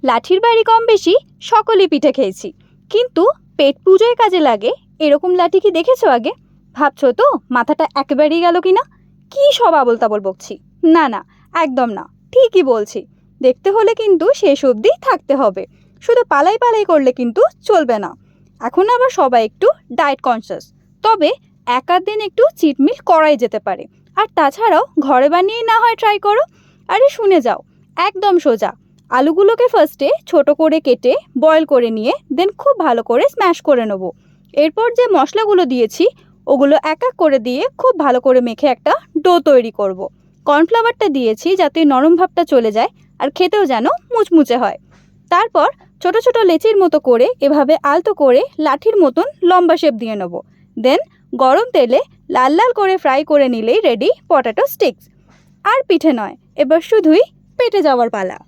লাঠির বাড়ি কম বেশি সকলেই পিঠে খেয়েছি, কিন্তু পেট পুজোয় কাজে লাগে এরকম লাঠি কি দেখেছো আগে? ভাবছো তো মাথাটা একেবারেই গেল কিনা? কি সব আবোল তাবোল বকছি! না না, একদম না, ঠিকই বলছি। দেখতে হলে কিন্তু শেষ অবধি থাকতে হবে, শুধু পালাই পালাই করলে কিন্তু চলবে না। এখন আবার সবাই একটু ডায়েট কনসিয়াস, তবে এক আধ দিন একটু চিটমিট করাই যেতে পারে। আর তাছাড়াও ঘরে বানিয়ে না হয় ট্রাই করো। আরে শুনে যাও, একদম সোজা। আলুগুলোকে ফার্স্টে ছোট করে কেটে বয়েল করে নিয়ে দেন খুব ভালো করে স্ম্যাশ করে নেবো। এরপর যে মশলাগুলো দিয়েছি ওগুলো এক এক করে দিয়ে খুব ভালো করে মেখে একটা ডো তৈরি করব। কর্নফ্লাওয়ারটা দিয়েছি যাতে নরম ভাবটা চলে যায় আর খেতেও যেন মুচমুচে হয়। তারপর ছোট ছোট লেচির মতো করে এভাবে আলতো করে লাঠির মতন লম্বা শেপ দিয়ে নেব। দেন গরম তেলে লাল লাল করে ফ্রাই করে নিলেই রেডি পটেটো স্টিক্স। আর পিঠে নয়, এবার শুধুই পেটে যাওয়ার পালা।